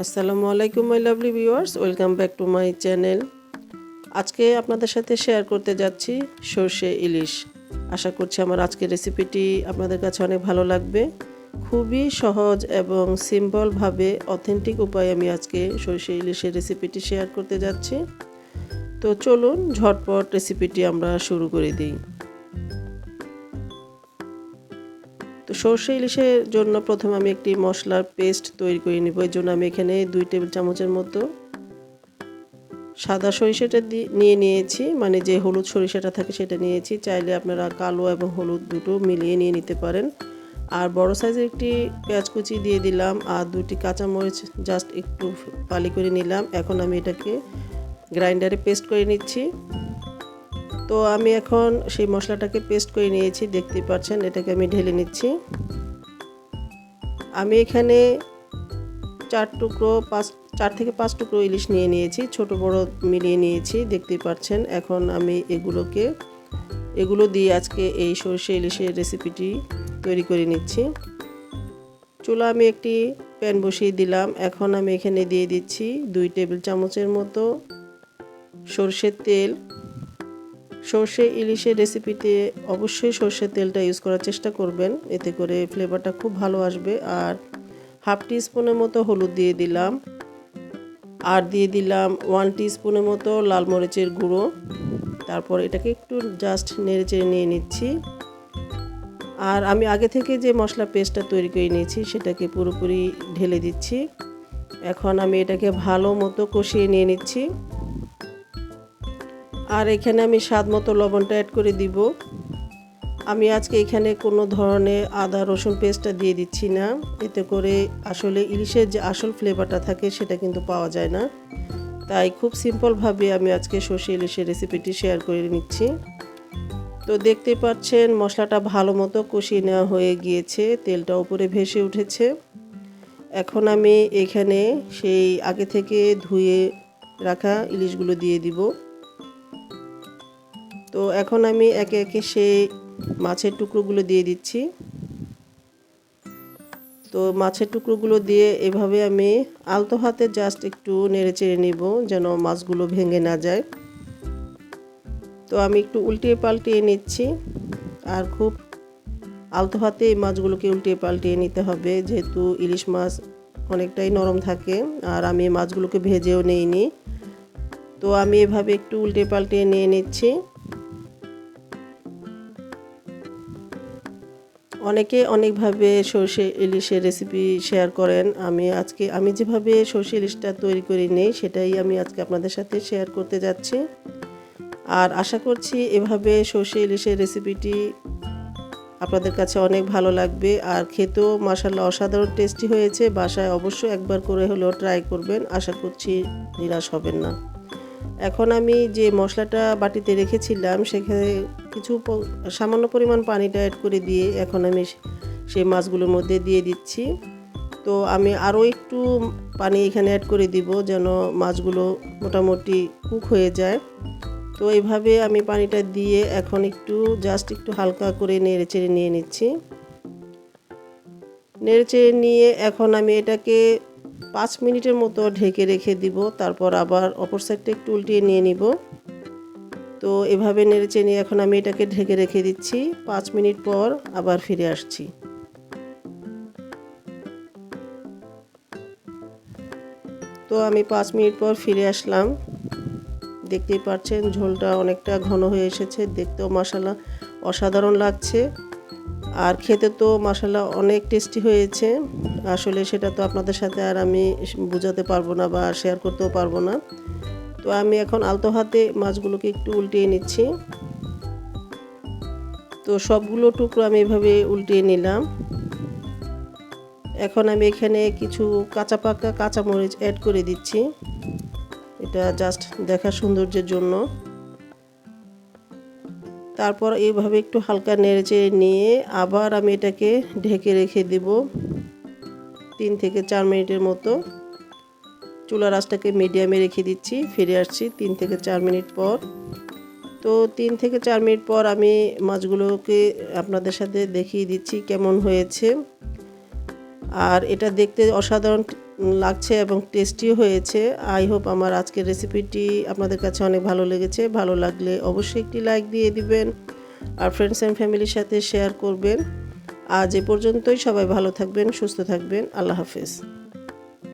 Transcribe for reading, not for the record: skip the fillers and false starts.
আসসালামু আলাইকুম my lovely viewers, welcome back to my channel. আজকে আপনাদের সাথে শেয়ার করতে যাচ্ছি সর্ষে ইলিশ। আশা করছি আমার আজকের রেসিপিটি আপনাদের কাছে অনেক ভালো লাগবে। খুবই সহজ এবং সিম্পলভাবে অথেন্টিক উপায়ে আমি আজকে সর্ষে ইলিশের রেসিপিটি শেয়ার করতে যাচ্ছি। তো চলুন ঝটপট রেসিপিটি আমরা শুরু করে দিই। তো সর্ষে ইলিশের জন্য প্রথমে আমি একটি মশলার পেস্ট তৈরি করে নিব। এর জন্য আমি এখানে 2 টেবিল চামচের মতো সাদা সরিষাটা নিয়ে নিয়েছি, মানে যে হলুদ সরিষাটা থাকে সেটা নিয়েছি। চাইলে আপনারা কালো এবং হলুদ দুটো মিলিয়ে নিয়ে নিতে পারেন। আর বড় সাইজের একটি পেঁয়াজ কুচি দিয়ে দিলাম, আর 2টি কাঁচামরিচ জাস্ট একটু ফালি করে নিলাম। এখন আমি এটাকে গ্রাইন্ডারে পেস্ট করে নিচ্ছি। তো আমি এখন সেই মশলাটাকে পেস্ট করে নিয়েছি, দেখতেই পাচ্ছেন। এটাকে আমি ঢেলে নিচ্ছি। আমি এখানে 4 থেকে 5 টুকরো ইলিশ নিয়ে নিয়েছি, ছোট বড় মিলিয়ে নিয়েছি, দেখতেই পাচ্ছেন। এখন আমি এগুলো দিয়ে আজকে এই সর্ষে ইলিশের রেসিপিটি তৈরি করে নিচ্ছি। চুলা আমি একটি প্যান বসিয়ে দিলাম। এখন আমি এখানে দিয়ে দিচ্ছি 2 টেবিল চামচের মতো সর্ষের তেল। সর্ষে ইলিশের রেসিপিতে অবশ্যই সর্ষের তেলটা ইউজ করার চেষ্টা করবেন, এতে করে ফ্লেভারটা খুব ভালো আসবে। আর হাফ টিস্পুনের মতো হলুদ দিয়ে দিলাম, আর দিয়ে দিলাম 1 টিস্পুনের মতো লাল মরিচের গুঁড়ো। তারপর এটাকে একটু জাস্ট নেড়েচেড়ে নিয়ে নিচ্ছি। আর আমি আগে থেকে যে মশলা পেস্টটা তৈরি করে নিয়েছি সেটাকে পুরোপুরি ঢেলে দিচ্ছি। এখন আমি এটাকে ভালো মতো কষিয়ে নিয়ে নিচ্ছি। আর এখানে আমি স্বাদ মতো লবণটা অ্যাড করে দিব। আমি আজকে এখানে কোনো ধরনের আদা রসুন পেস্টটা দিয়ে দিচ্ছি না, এতে করে আসলে ইলিশের যে আসল ফ্লেভারটা থাকে সেটা কিন্তু পাওয়া যায় না। তাই খুব সিম্পলভাবে আমি আজকে সর্ষে ইলিশের রেসিপিটি শেয়ার করে নিচ্ছি। তো দেখতে পাচ্ছেন মশলাটা ভালো মতো কষিয়ে নেওয়া হয়ে গিয়েছে, তেলটা উপরে ভেসে উঠেছে। এখন আমি এখানে সেই আগে থেকে ধুয়ে রাখা ইলিশগুলো দিয়ে দিব। তো এখন আমি একে একে সেই মাছের টুকরোগুলো দিয়ে দিচ্ছি। তো মাছের টুকরোগুলো দিয়ে এভাবে আমি আলতো হাতে জাস্ট একটু নেড়ে চেড়ে নিব, যেন মাছগুলো ভেঙে না যায়। তো আমি একটু উল্টিয়ে পাল্টিয়ে নিচ্ছি। আর খুব আলতো হাতে এই মাছগুলোকে উল্টিয়ে পাল্টিয়ে নিতে হবে, যেহেতু ইলিশ মাছ অনেকটাই নরম থাকে। আর আমি মাছগুলোকে ভেজেও নেইনি, তো আমি এভাবে একটু উল্টে পাল্টিয়ে নিয়ে নিচ্ছি। অনেকে অনেকভাবে সর্ষে ইলিশের রেসিপি শেয়ার করেন। আমি যেভাবে সর্ষে ইলিশটা তৈরি করে নিই সেটাই আমি আজকে আপনাদের সাথে শেয়ার করতে যাচ্ছি। আর আশা করছি এভাবে সর্ষে ইলিশের রেসিপিটি আপনাদের কাছে অনেক ভালো লাগবে। আর খেতেও মাশাআল্লাহ অসাধারণ টেস্টি হয়েছে। বাসায় অবশ্যই একবার করে হলেও ট্রাই করবেন, আশা করছি নিরাশ হবেন না। এখন আমি যে মশলাটা বাটিতে রেখেছিলাম সেখানে কিছু সামান্য পরিমাণ পানিটা অ্যাড করে দিয়ে এখন আমি সেই মাছগুলোর মধ্যে দিয়ে দিচ্ছি। তো আমি আরও একটু পানি এখানে অ্যাড করে দিব, যেন মাছগুলো মোটামুটি কুক হয়ে যায়। তো এইভাবে আমি পানিটা দিয়ে এখন জাস্ট একটু হালকা করে নেড়েচেড়ে নিয়ে নিচ্ছি। নেড়েচেড়ে নিয়ে এখন আমি এটাকে 5 মিনিটের মতো ঢেকে রেখে দিব। তারপর আবার অপর সাইডটা একটু উল্টিয়ে নিয়ে নিব। তো এভাবে নেড়েচেড়ে নিয়ে এখন আমি এটাকে ঢেকে রেখে দিচ্ছি। 5 মিনিট পর আবার ফিরে আসছি। তো আমি 5 মিনিট পর ফিরে আসলাম। দেখতেই পাচ্ছেন ঝোলটা অনেকটা ঘন হয়ে এসেছে, দেখতেও মাশাআল্লাহ অসাধারণ লাগছে। আর খেতে তো মাশাআল্লাহ অনেক টেস্টি হয়েছে। আসলে সেটা তো আপনাদের সাথে আর আমি বোঝাতে পারবো না বা শেয়ার করতেও পারবো না। তো আমি এখন আলতো হাতে মাছগুলোকে একটু উল্টিয়ে নিচ্ছি। তো সবগুলো টুকরো আমি এভাবে উল্টিয়ে নিলাম। এখন আমি এখানে কিছু পাকা কাঁচামরিচ অ্যাড করে দিচ্ছি, এটা জাস্ট দেখা সৌন্দর্যের জন্য। তারপর এইভাবে একটু হালকা নেড়েচেড়ে নিয়ে আবার আমি এটাকে ঢেকে রেখে দেব 3 থেকে 4 মিনিটের মতো। চুলার আঁচটাকে মিডিয়ামে রেখে দিচ্ছি। ফিরে আসছি 3 থেকে 4 মিনিট পর। তো 3 থেকে 4 মিনিট পর আমি মাছগুলোকে আপনাদের সাথে দেখিয়ে দিচ্ছি কেমন হয়েছে। আর এটা দেখতে অসাধারণ লাগছে এবং টেস্টিও হয়েছে। আই হোপ আমার আজকের রেসিপিটি আপনাদের কাছে অনেক ভালো লেগেছে। ভালো লাগলে অবশ্যই একটি লাইক দিয়ে দিবেন আর ফ্রেন্ডস অ্যান্ড ফ্যামিলির সাথে শেয়ার করবেন। আজ এ পর্যন্তই। সবাই ভালো থাকবেন, সুস্থ থাকবেন। আল্লাহ হাফেজ।